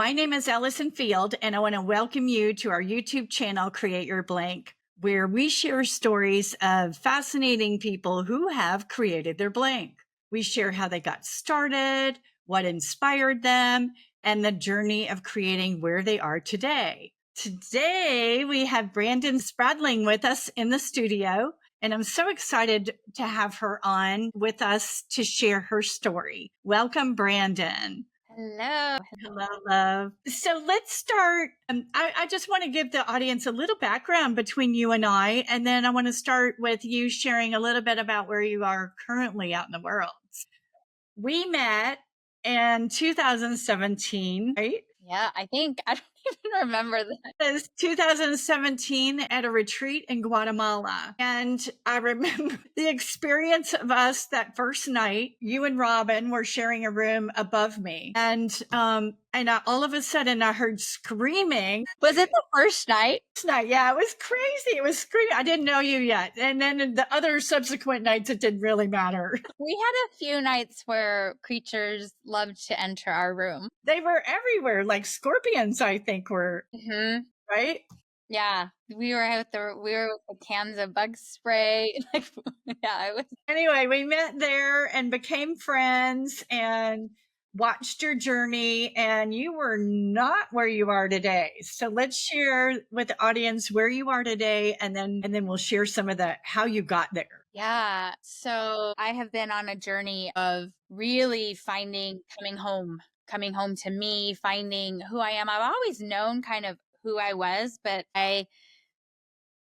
My name is Allison Field, and I want to welcome you to our YouTube channel, Create Your Blank, where we share stories of fascinating people who have created their blank. We share how they got started, what inspired them, and the journey of creating where they are today. Today, we have Brandan Spradling with us in the studio, and I'm so excited to have her on with us to share her story. Welcome, Brandan. Hello. Hello, love. So let's start. I just want to give the audience a little background between you and then I want to start with you sharing a little bit about where you are currently out in the world. We met in 2017, right? Yeah, I don't even remember that. It was 2017 at a retreat in Guatemala. And I remember the experience of us that first night. You and Robin were sharing a room above me. And all of a sudden I heard screaming. Was it the first night? Night. Yeah, it was crazy. It was screaming. I didn't know you yet. And then the other subsequent nights, it didn't really matter. We had a few nights where creatures loved to enter our room. They were everywhere, like scorpions, I think were, right? Yeah, we were with the cans of bug spray. Yeah, it was. Anyway, we met there and became friends and watched your journey, and you were not where you are today. So let's share with the audience where you are today, and then we'll share some of how you got there. Yeah. So I have been on a journey of really coming home to me, finding who I am. I've always known kind of who I was, but I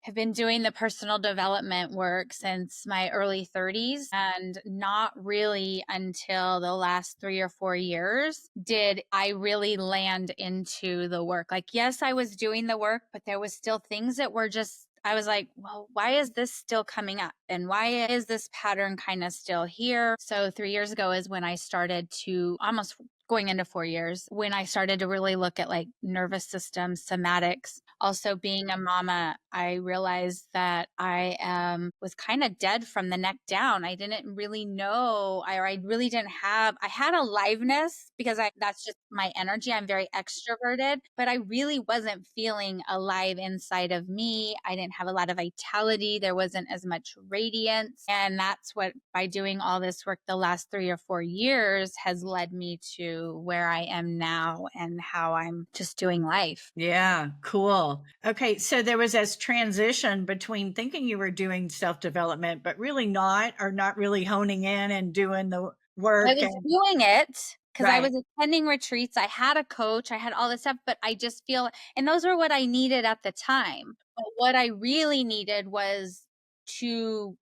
have been doing the personal development work since my early 30s, and not really until the last 3 or 4 years did I really land into the work. Like, yes, I was doing the work, but there was still things that were just, I was like, well, why is this still coming up? And why is this pattern kind of still here? So 3 years ago is when I started to, almost going into 4 years, when I started to really look at like nervous system, somatics. Also, being a mama, I realized that I was kind of dead from the neck down. I didn't really know, I really didn't have, I had aliveness because that's just my energy. I'm very extroverted, but I really wasn't feeling alive inside of me. I didn't have a lot of vitality. There wasn't as much radiance. And that's what, by doing all this work the last 3 or 4 years, has led me to where I am now and how I'm just doing life. Yeah, cool. Okay, so there was this transition between thinking you were doing self-development, but really not, or not really honing in and doing the work. I was doing it because I Right. was attending retreats. I had a coach. I had all this stuff, but I just feel, and those were what I needed at the time. But what I really needed was to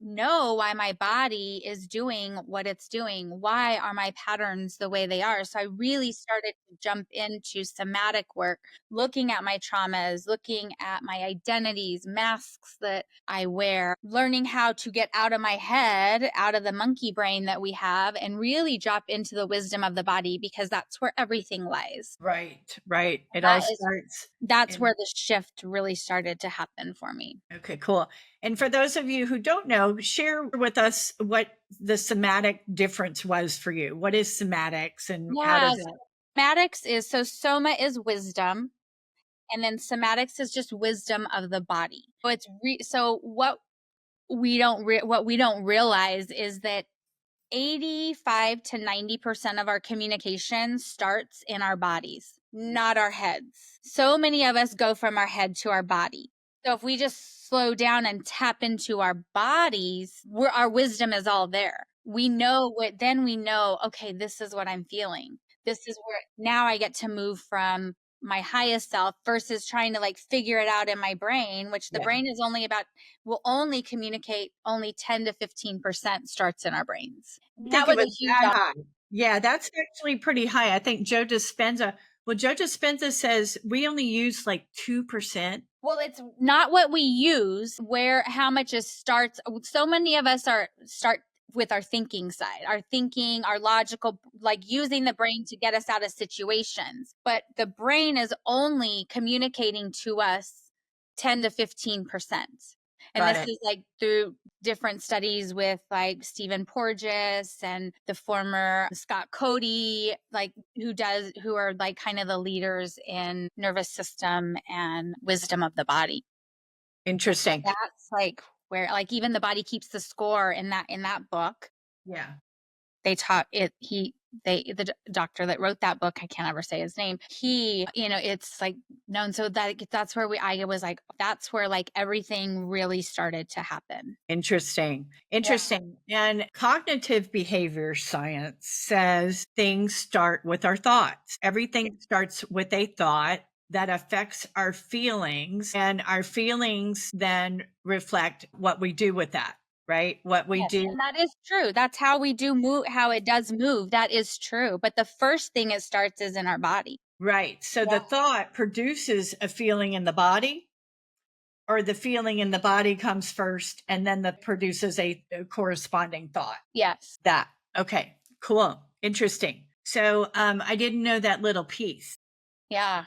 know why my body is doing what it's doing. Why are my patterns the way they are? So I really started to jump into somatic work, looking at my traumas, looking at my identities, masks that I wear, learning how to get out of my head, out of the monkey brain that we have, and really drop into the wisdom of the body, because that's where everything lies. Right, right. It all starts. That's where the shift really started to happen for me. Okay, cool. And for those of you who don't know, share with us what the somatic difference was for you. What is somatics and how does it? Somatics is, so soma is wisdom, and then somatics is just wisdom of the body. So it's so what we don't realize is that 85 to 90% of our communication starts in our bodies, not our heads. So many of us go from our head to our body. So if we just slow down and tap into our bodies, our wisdom is all there. We know then we know, okay, this is what I'm feeling. This is where now I get to move from my highest self versus trying to like figure it out in my brain, which the brain is will only communicate, only 10 to 15% starts in our brains. That was a huge high. Yeah, that's actually pretty high. I think Joe Dispenza says we only use like 2%. Well, it's not what we use, how much it starts. So many of us start with our thinking side, our logical, like using the brain to get us out of situations. But the brain is only communicating to us 10 to 15%. And Got this it. is like through different studies with like Stephen Porges and the former Scott Cody, like who are like kind of the leaders in nervous system and wisdom of the body. Interesting. That's like where like even the body keeps the score in that book. Yeah. They taught it the doctor that wrote that book, I can't ever say his name, he, it's like known. So that's where I was like, that's where like everything really started to happen. Interesting. Yeah. Interesting. And cognitive behavior science says things start with our thoughts. Everything starts with a thought that affects our feelings, and our feelings then reflect what we do with that, right? What we Yes, do. and that is true. That's how we do move, how it does move. That is true. But the first thing it starts is in our body. Right. So the Yeah. thought produces a feeling in the body, or the feeling in the body comes first and then that produces a corresponding thought. Yes. That. Okay. Cool. Interesting. So I didn't know that little piece. Yeah.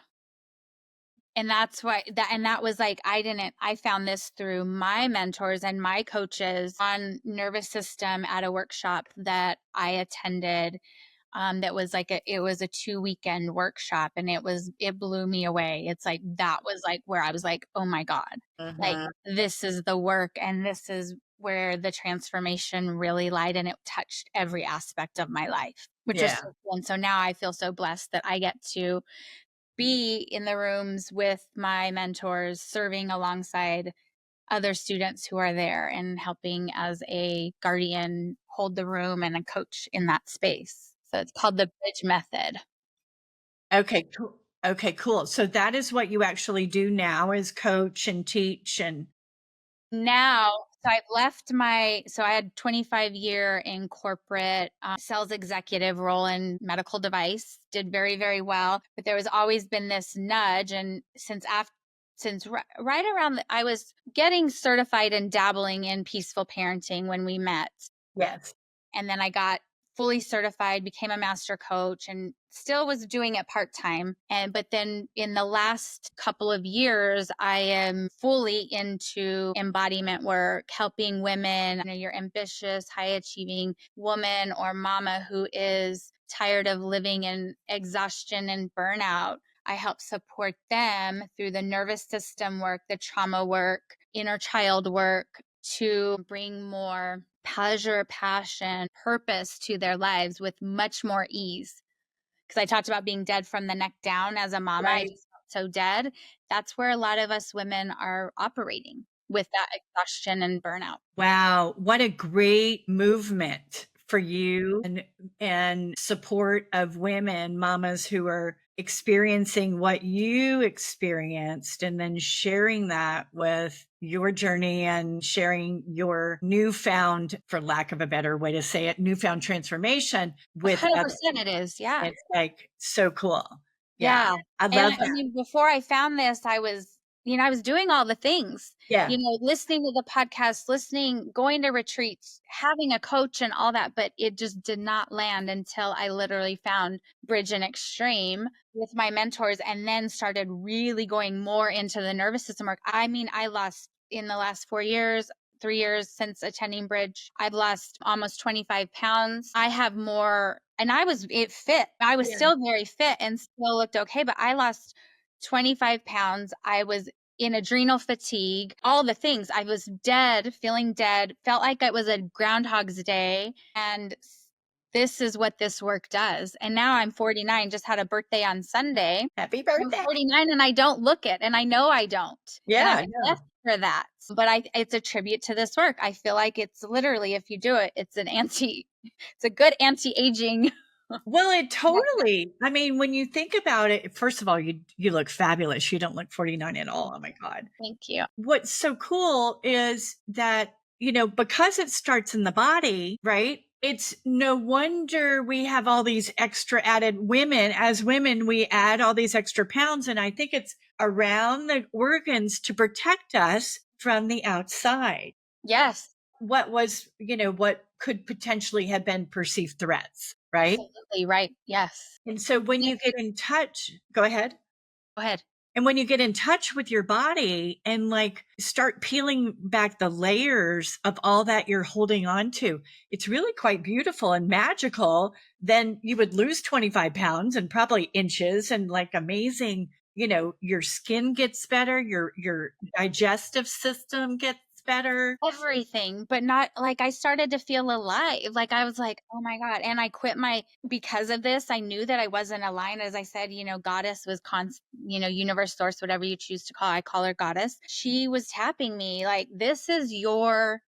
And that's why that was like I found this through my mentors and my coaches on nervous system at a workshop that I attended. That was like it was a 2 weekend workshop, and it blew me away. It's like that was like where I was like, oh my God, like Mhm. this is the work, and this is where the transformation really lied, and it touched every aspect of my life, which was Yeah. so cool. And so now I feel so blessed that I get to be in the rooms with my mentors, serving alongside other students who are there and helping as a guardian hold the room and a coach in that space. So it's called the bridge method. Okay. Cool. Okay. Cool. So that is what you actually do now, is coach and teach and. Now, so I've left so I had 25-year in corporate sales executive role in medical device, did very, very well. But there was always been this nudge. And right around, I was getting certified and dabbling in peaceful parenting when we met. Yes. And then I got fully certified, became a master coach, and still was doing it part-time. But then in the last couple of years, I am fully into embodiment work, helping women, your ambitious, high achieving woman or mama who is tired of living in exhaustion and burnout. I help support them through the nervous system work, the trauma work, inner child work, to bring more pleasure, passion, purpose to their lives with much more ease. Because I talked about being dead from the neck down as a mama. I Right. just felt so dead. That's where a lot of us women are operating, with that exhaustion and burnout. Wow, what a great movement for you and support of women, mamas who are experiencing what you experienced, and then sharing that with your journey and sharing your newfound, for lack of a better way to say it, newfound transformation with others. 100% it is. Yeah. It's like so cool. Yeah, Yeah. I And love I that. mean, before I found this, I was doing all the things, Yeah. listening to the podcast, going to retreats, having a coach and all that, but it just did not land until I literally found Bridge and Extreme with my mentors, and then started really going more into the nervous system work. I mean, I lost in the last 4 years, 3 years since attending Bridge, I've lost almost 25 pounds. I have more, and fit. I was Yeah. still very fit and still looked okay, but I lost 25 pounds. I was in adrenal fatigue, all the things. I was dead, feeling dead, felt like it was a Groundhog's Day. And this is what this work does. And now I'm 49, just had a birthday on Sunday. Happy I'm birthday. 49 and I don't look it. And I know I don't. And Yeah, I'm I know. blessed for that. But it's a tribute to this work. I feel like it's literally, if you do it, it's a good anti-aging. Well, it totally, I mean, when you think about it, first of all, you look fabulous. You don't look 49 at all. Oh my God. Thank you. What's so cool is that, because it starts in the body, right? It's no wonder we have all these extra added women. As women, we add all these extra pounds. And I think it's around the organs to protect us from the outside. Yes. What could potentially have been perceived threats, right? Absolutely right. Yes. And so when Yeah, you get in touch, go ahead. go ahead. And when you get in touch with your body and like start peeling back the layers of all that you're holding on to, it's really quite beautiful and magical. Then you would lose 25 pounds and probably inches and like amazing, your skin gets better, your digestive system gets better. Everything, but not like I started to feel alive. Like I was like, "Oh my god." And I quit because of this, I knew that I wasn't aligned. As I said, goddess was universe, source, whatever you choose to call. I call her goddess. She was tapping me like, this is your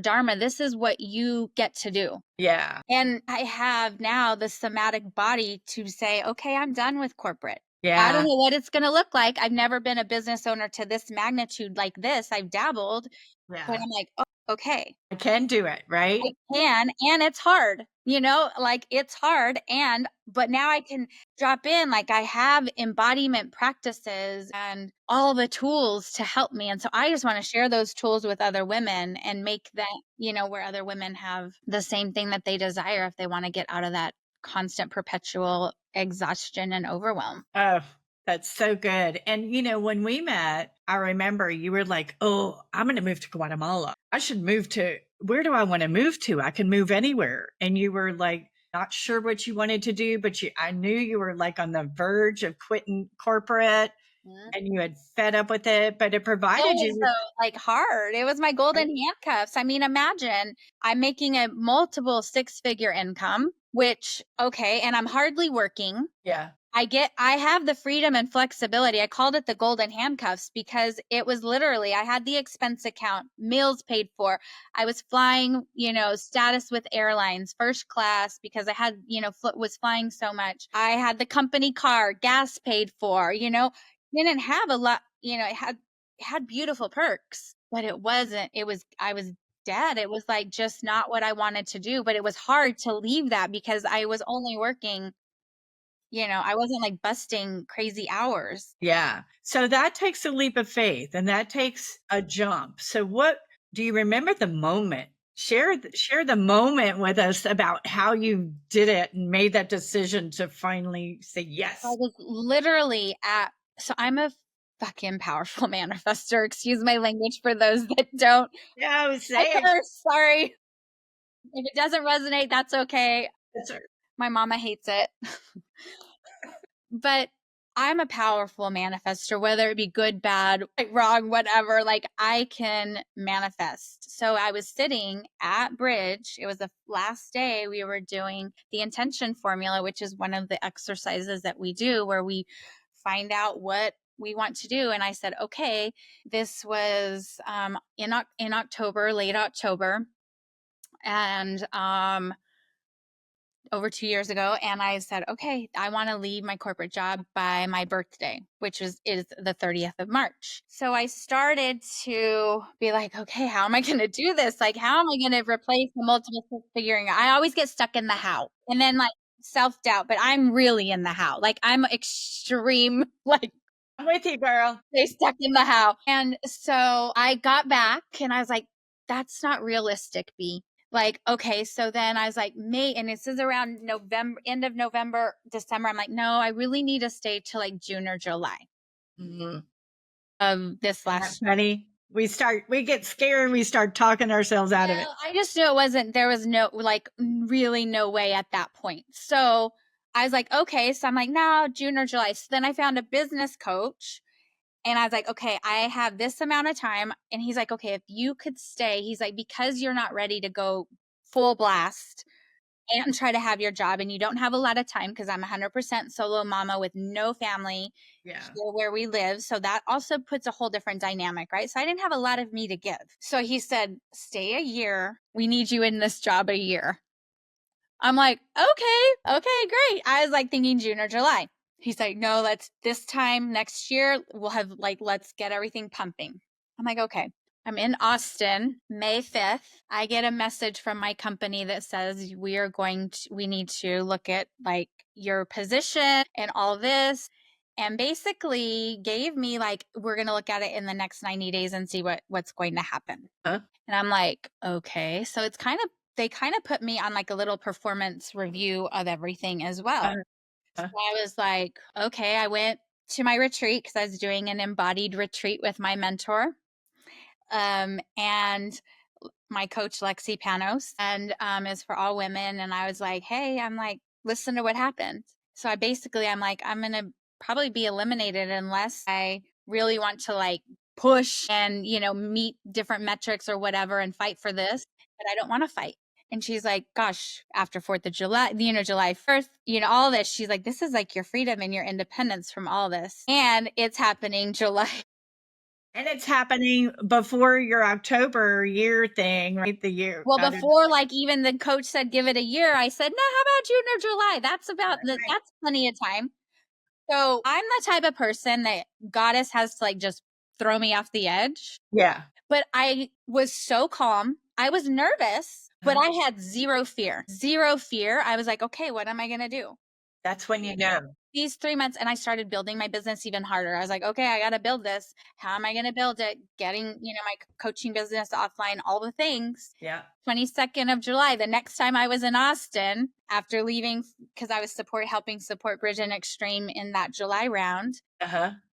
dharma. This is what you get to do. Yeah. And I have now the somatic body to say, "Okay, I'm done with corporate." I don't Yeah. know what it's going to look like. I've never been a business owner to this magnitude like this. I've dabbled, but Yeah. I'm like, "Oh, okay, I can do it, right? I can," and it's hard, like it's hard, but now I can drop in, like I have embodiment practices and all the tools to help me. And so I just want to share those tools with other women and make that, where other women have the same thing that they desire if they want to get out of that constant perpetual exhaustion and overwhelm. Oh, that's so good. And when we met, I remember you were like, "Oh, I'm going to move to Guatemala. I should move to where do I want to move to? I can move anywhere." And you were like not sure what you wanted to do, but I knew you were like on the verge of quitting corporate and you had fed up with it, but it It provided was you. so, like, hard. It was my golden handcuffs. I mean, imagine I'm making a multiple six-figure income, which okay, and I'm hardly working. Yeah. I have the freedom and flexibility. I called it the golden handcuffs because it was literally I had the expense account, meals paid for. I was flying, status with airlines, first class because I had, was flying so much. I had the company car, gas paid for, didn't have a lot, it had beautiful perks, but I was dead. It was like just not what I wanted to do, but it was hard to leave that because I was only working, I wasn't like busting crazy hours. Yeah. So that takes a leap of faith and that takes a jump. So what do you remember the moment? Share the moment with us about how you did it and made that decision to finally say So I yes. was literally so I'm a fucking powerful manifester. Excuse my language for those that don't. No, I say it. curse, sorry. If it doesn't resonate, that's okay. Yes, sir. My mama hates it. But I'm a powerful manifester, whether it be good, bad, right, wrong, whatever. Like I can manifest. So I was sitting at Bridge. It was the last day we were doing the intention formula, which is one of the exercises that we do where we find out what we want to do. And I said, okay, this was in October, late October. And over 2 years ago, and I said, okay, I want to leave my corporate job by my birthday, which is the 30th of March. So I started to be like, okay, how am I going to do this? Like, how am I going to replace the multiple figuring out? I always get stuck in the how, and then like self-doubt, but I'm really in the how. Like I'm extreme, like I'm with you, girl. stay stuck in the how. And so I got back and I was like, that's not realistic, B. Like, okay. So then I was like, May, and this is around November, end of November, December. I'm like, no, I really need to stay till like June or July Mhm. of this Isn't that last. funny? We get scared, we start talking ourselves out of it. Well, I just knew there was no, like, really no way at that point. So I was like, okay. So I'm like, no, June or July. So then I found a business coach. And I was like, okay, I have this amount of time. And he's like, okay, if you could stay, he's like, because you're not ready to go full blast and try to have your job and you don't have a lot of time because I'm 100% solo mama with no family Yeah. here where we live. So that also puts a whole different dynamic, right? So I didn't have a lot of me to give. So he said, stay a year. We need you in this job a year. I'm like, okay, great. I was like thinking June or July. He's like, no, let's this time next year, we'll have like, let's get everything pumping. I'm like, okay. I'm in Austin, May 5th. I get a message from my company that says we need to look at like your position and all this. And basically gave me like, we're going to look at it in the next 90 days and see what's going to happen. Huh? And I'm like, okay. So they kind of put me on like a little performance review of everything as well. Uh, So I was like, okay, I went to my retreat because I was doing an embodied retreat with my mentor. And my coach Lexi Panos, and is for all women. And I was like, hey, I'm like, listen to what happened. So I'm like, I'm gonna probably be eliminated unless I really want to like push and meet different metrics or whatever and fight for this, but I don't want to fight. And she's like, gosh, after 4th of July, July 1st, all this, she's like, this is like your freedom and your independence from all this. And it's happening July. And it's happening before your October year thing, right? The year. Well, before like even the coach said give it a year, I said, no, how about June or July? That's plenty of time. So I'm the type of person that goddess has to like just throw me off the edge. Yeah. But I was so calm. I was nervous, but I had zero fear. Zero fear. I was like, okay, what am I going to do? That's when you know. These 3 months, and I started building my business even harder. I was like, okay, I got to build this. How am I going to build it? Getting, my coaching business offline, all the things. Yeah. 22nd of July, the next time I was in Austin after leaving, because I was helping support Bridge and Extreme in that July round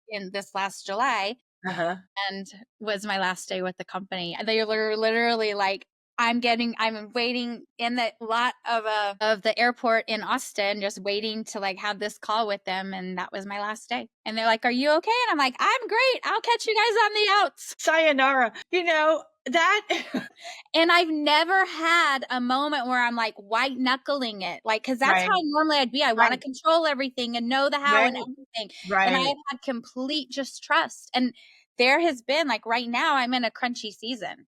in this last July, and was my last day with the company. And they were literally like, I'm waiting in the lot of the airport in Austin, just waiting to like have this call with them. And that was my last day. And they're like, are you okay? And I'm like, I'm great. I'll catch you guys on the outs. Sayonara. That. And I've never had a moment where I'm like white knuckling it. Like, cause that's how normally I'd be. I want to control everything and know the how and everything. Right. And I have had complete just trust. And there has been like right now I'm in a crunchy season.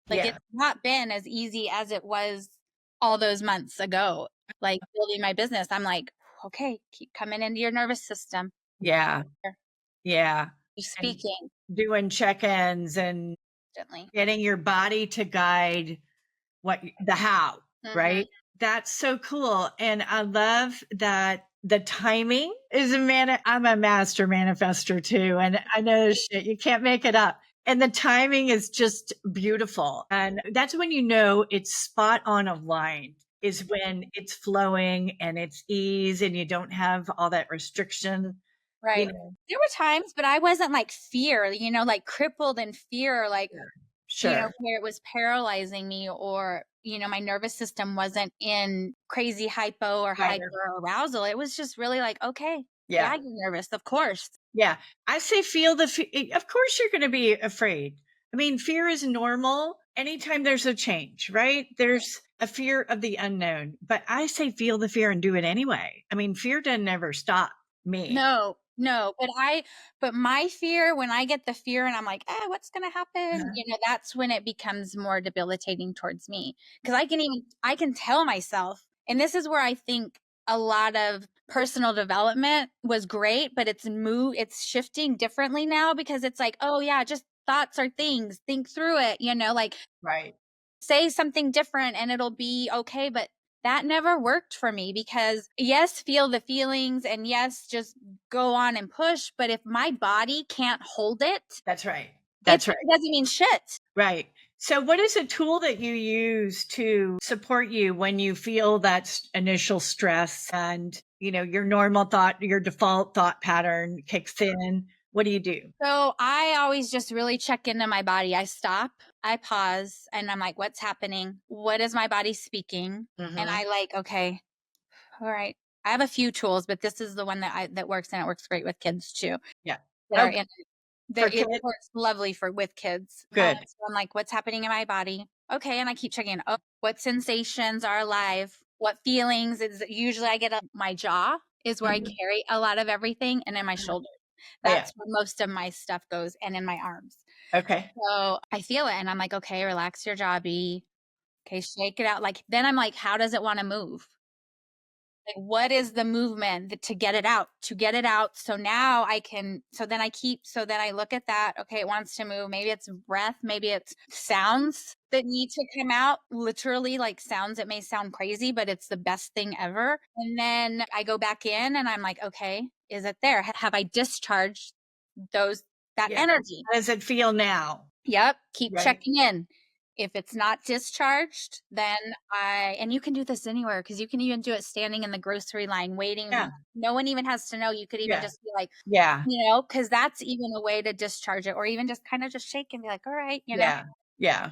Like it's not been as easy as it was all those months ago. Like building my business, I'm like, okay, keep coming into your nervous system. Yeah. Yeah. Speaking. And doing check-ins and getting your body to guide the how, right? That's so cool. And I love that the timing is I'm a master manifester too. And I know this shit, you can't make it up. And the timing is just beautiful. And that's when you know it's spot on aligned, is when it's flowing and it's ease and you don't have all that restriction. Right. There were times, but I wasn't like fear, like crippled in fear, like, where it was paralyzing me or, my nervous system wasn't in crazy hypo or hyper arousal. It was just really like, okay, yeah, you're nervous. Of course. Yeah. I say feel of course you're going to be afraid. I mean, fear is normal anytime there's a change, right? There's a fear of the unknown, but I say feel the fear and do it anyway. I mean, fear doesn't ever stop me. No, but my fear, when I get the fear and I'm like, what's going to happen? That's when it becomes more debilitating towards me. Cause I can tell myself, and this is where I think a lot of personal development was great, but it's shifting differently now because it's like, oh yeah, just thoughts are things, think through it, say something different and it'll be okay. But that never worked for me because yes, feel the feelings and yes, just go on and push. But if my body can't hold it, that's right. It doesn't mean shit. Right. So what is a tool that you use to support you when you feel that initial stress and, your your default thought pattern kicks in? What do you do? So I always just really check into my body. I stop, I pause, and I'm like, what's happening? What is my body speaking? And I like, okay, all right. I have a few tools, but this is the one that works, and it works great with kids too. Yeah. It works lovely with kids. Good. So I'm like, what's happening in my body? Okay. And I keep checking. Oh, what sensations are alive? What feelings is usually I get up my jaw is where I carry a lot of everything, and in my shoulders. That's where most of my stuff goes, and in my arms. Okay. So I feel it and I'm like, okay, relax your jaw, B. Okay, shake it out. Like, then I'm like, how does it want to move? Like, what is the movement to get it out? So now then I look at that. Okay, it wants to move. Maybe it's breath. Maybe it's sounds that need to come out. Literally, like sounds that may sound crazy, but it's the best thing ever. And then I go back in and I'm like, okay, is it there? Have I discharged that energy? How does it feel now? Yep. Keep checking in. If it's not discharged, then and you can do this anywhere because you can even do it standing in the grocery line waiting. Yeah. No one even has to know. You could even Yeah. just be like, Yeah. because that's even a way to discharge it, or even just kind of just shake and be like, all right. Yeah. Yeah.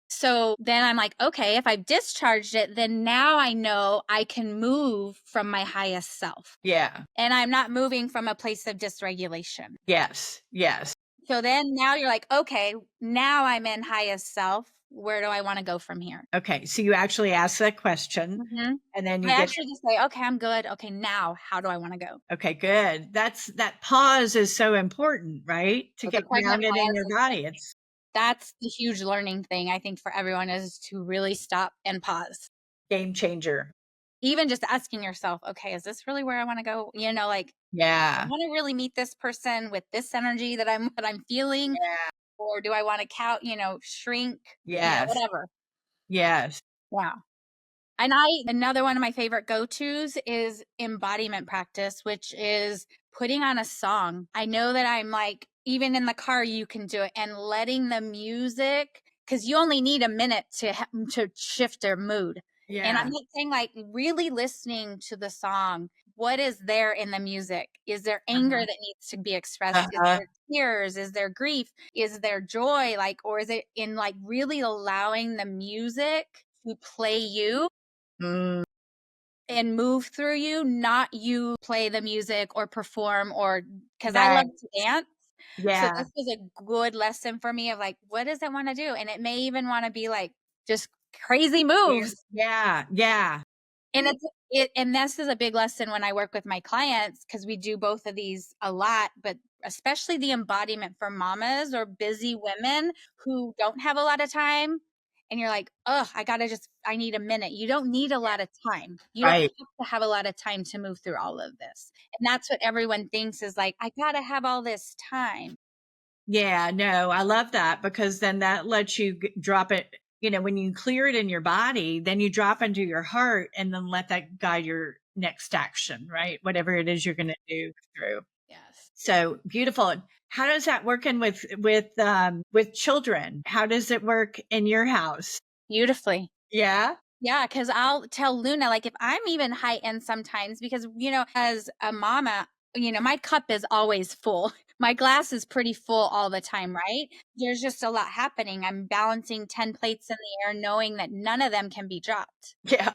So then I'm like, okay, if I've discharged it, then now I know I can move from my highest self. Yeah. And I'm not moving from a place of dysregulation. Yes. Yes. So then now you're like, okay, now I'm in highest self. Where do I want to go from here? Okay. So you actually ask that question Mhm. and then you I get, actually just say, okay, I'm good. Okay, now how do I want to go? okay, good. That pause is so important, right? To So get the pregnant grounded in pause your is body. It's, that's the huge learning thing I think for everyone is to really stop and pause. game changer. Even just asking yourself, okay, is this really where I want to go? Like I Yeah. want to really meet this person with this energy that I'm feeling, Yeah. or do I want to count, shrink, Yes. whatever. Yes. Wow. And another one of my favorite go-tos is embodiment practice, which is putting on a song. I know that I'm like, even in the car, you can do it and letting the music, because you only need a minute to shift their mood. And I'm Yeah. not saying like really listening to the song. What is there in the music? Is there anger Uh-huh. that needs to be expressed? Is Uh-huh. there tears? Is there grief? Is there joy? Like, or is it in like really allowing the music to play you Mm, and move through you, not you play the music or perform, or because I right. love to dance. So Yeah. this was a good lesson for me of like, what does it want to do? And it may even want to be like just crazy Dance. moves. Yeah. Yeah. And and this is a big lesson when I work with my clients because we do both of these a lot, but especially the embodiment for mamas or busy women who don't have a lot of time. And you're like, oh, I need a minute. You don't need a lot of time. You don't have Right. to have a lot of time to move through all of this. And that's what everyone thinks is like, I got to have all this time. Yeah, no, I love that because then that lets you drop it. When you clear it in your body, then you drop into your heart and then let that guide your next action, right? Whatever it is you're going to do through. Yes. So beautiful. And how does that work in with children? How does it work in your house? Beautifully. Yeah. Yeah, because I'll tell Luna, like, if I'm even heightened sometimes, because, as a mama, my cup is always full. My glass is pretty full all the time, right? There's just a lot happening. I'm balancing 10 plates in the air, knowing that none of them can be dropped. Yeah.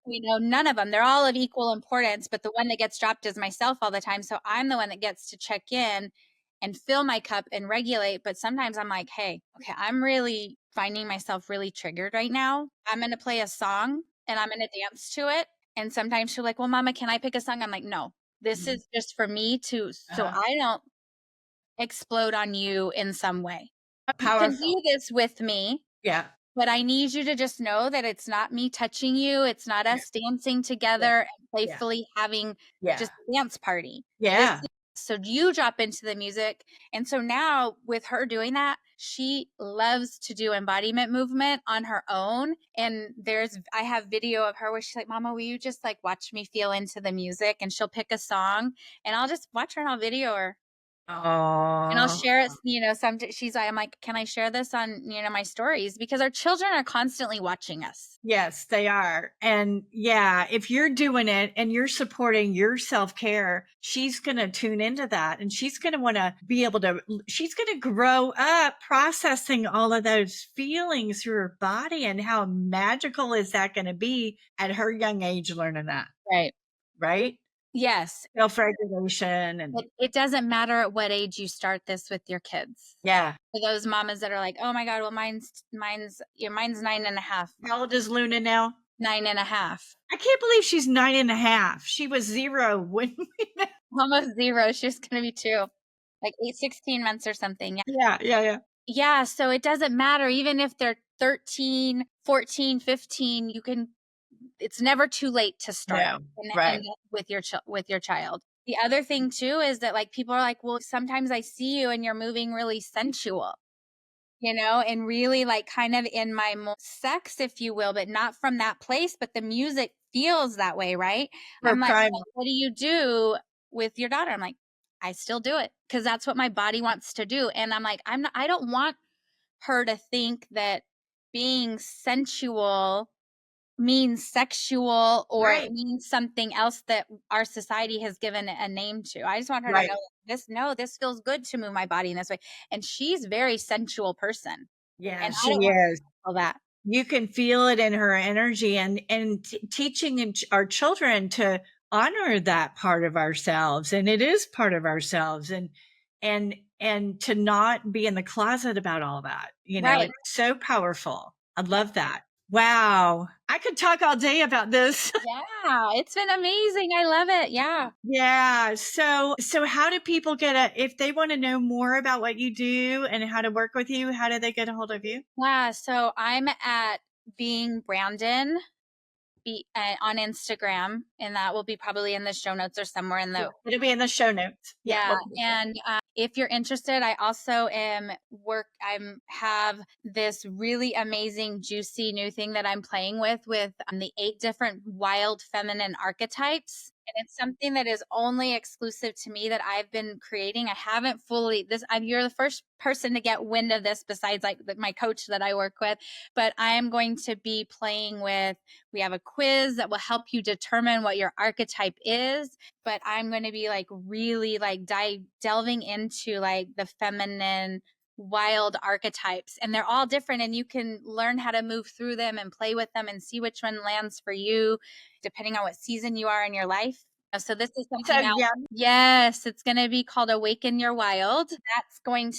None of them. They're all of equal importance, but the one that gets dropped is myself all the time. So I'm the one that gets to check in and fill my cup and regulate. But sometimes I'm like, hey, okay, I'm really finding myself really triggered right now. I'm going to play a song and I'm going to dance to it. And sometimes she'll like, well, mama, can I pick a song? I'm like, no, this Mhm. is just for me so Uh-huh. I don't explode on you in some way. You can Powerful. do this with me, Yeah. but I need you to just know that it's not me touching you. It's not Yeah. us dancing Yeah. together and Yeah. playfully having Yeah. just a dance party. This Yeah. so you drop into the music. And so now with her doing that, she loves to do embodiment movement on her own. And I have video of her where she's like, Mama, will you just like watch me feel into the music? And she'll pick a song and I'll just watch her and I'll video her. And I'll Oh. share it, I'm like, can I share this on, my stories? Because our children are constantly watching us. Yes, they are. And yeah, if you're doing it and you're supporting your self care, she's going to tune into that and she's going to want to be able to, she's going to grow up processing all of those feelings through her body. And how magical is that going to be at her young age learning that, Right. right? Yes. Self regulation and It doesn't matter at what age you start this with your kids. yeah. For those mamas that are like, oh my God, well, mine's 9.5, How old is Luna now? 9.5, I can't believe she's 9.5. She was 0 when we met. almost 0. She's going to be 2, like 16 months or something. Yeah. Yeah, yeah, yeah. Yeah. So it doesn't matter. Even if they're 13, 14, 15, it's never too late to start No, and right. with your child. The other thing too is that like people are like, well, sometimes I see you and you're moving really sensual, and really like kind of in my sex, if you will, but not from that place. But the music feels that way, right? For I'm like, prime. what do you do with your daughter? I'm like, I still do it because that's what my body wants to do. And I'm like, I don't want her to think that being sensual means sexual or it Right. means something else that our society has given a name to. I just want her to Right. know this, no, this feels good to move my body in this way. And she's a very sensual person. Yeah, And I she don't want is. to feel that. You can feel it in her energy, and teaching our children to honor that part of ourselves, and it is part of ourselves, and to not be in the closet about all that. Right. It's so powerful. I love that. Wow, I could talk all day about this. Yeah. It's been amazing. I love it. Yeah. Yeah. So how do people if they want to know more about what you do and how to work with you, how do they get a hold of you? Yeah. So I'm at being Brandon on Instagram, and that will be probably in the show notes or somewhere in Yeah, the. it'll be in the show notes. Yeah. Yeah, We'll put it there. and if you're interested, I also have this really amazing, juicy new thing that I'm playing with the 8 different wild feminine archetypes. And it's something that is only exclusive to me that I've been creating. I haven't fully you're the first person to get wind of this besides like my coach that I work with, but I am going to be playing with. We have a quiz that will help you determine what your archetype is, but I'm going to be like really like delving into like the feminine wild archetypes, and they're all different, and you can learn how to move through them and play with them and see which one lands for you depending on what season you are in your life. So this is So something else. yeah. Yes, it's going to be called Awaken Your Wild. And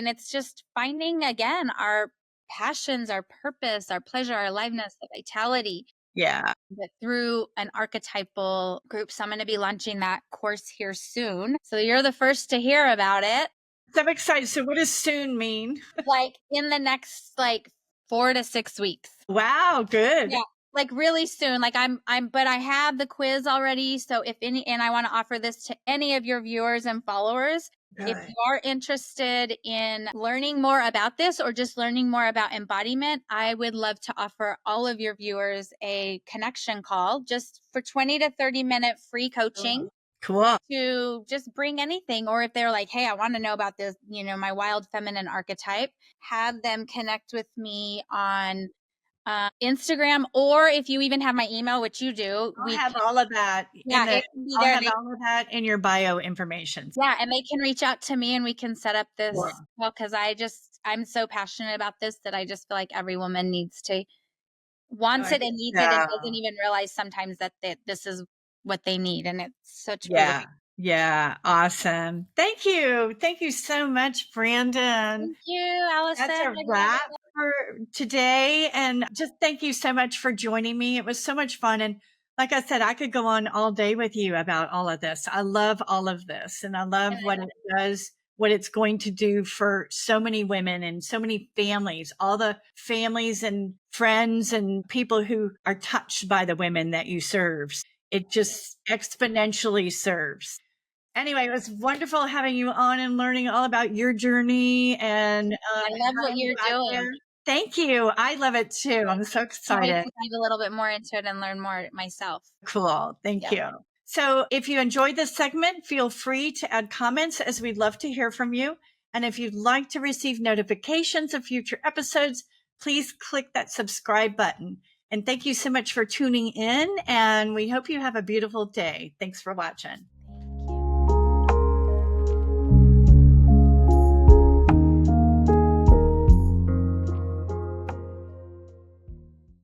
it's just finding again our passions, our purpose, our pleasure, our aliveness, the vitality, Yeah. but through an archetypal group. So I'm going to be launching that course here soon. So you're the first to hear about it. So I'm excited. So what does soon mean? Like in the next like 4 to 6 weeks. Wow, good. Yeah. Like really soon. Like but I have the quiz already. So and I want to offer this to any of your viewers and followers. If Good. you are interested in learning more about this or just learning more about embodiment, I would love to offer all of your viewers a connection call just for 20 to 30-minute free coaching Cool. to just bring anything. Or if they're like, hey, I want to know about this, my wild feminine archetype, have them connect with me on Instagram, or if you even have my email, which you do, I'll have all of that yeah, it can be I'll there. have all of that in your bio information. Yeah, and they can reach out to me and we can set up this. Cool. Well, because I'm so passionate about this that I just feel like every woman wants I it think and needs it and so. doesn't even realize sometimes that this is what they need. And it's such a relief. Yeah. Yeah. Awesome. Thank you. Thank you so much, Brandon. Thank you, Allison. That's a I love wrap it. for today. And just thank you so much for joining me. It was so much fun. And like I said, I could go on all day with you about all of this. I love all of this. And I love what it does, what it's going to do for so many women and so many families, all the families and friends and people who are touched by the women that you serve. It just exponentially serves. Anyway, it was wonderful having you on and learning all about your journey and I love how what you you're got doing. there. Thank you. I love it too. I'm so Can't wait excited. to dive a little bit more into it and learn more myself. Cool. Thank Yeah. you. So if you enjoyed this segment, feel free to add comments as we'd love to hear from you. And if you'd like to receive notifications of future episodes, please click that subscribe button. And thank you so much for tuning in. And we hope you have a beautiful day. Thanks for watching.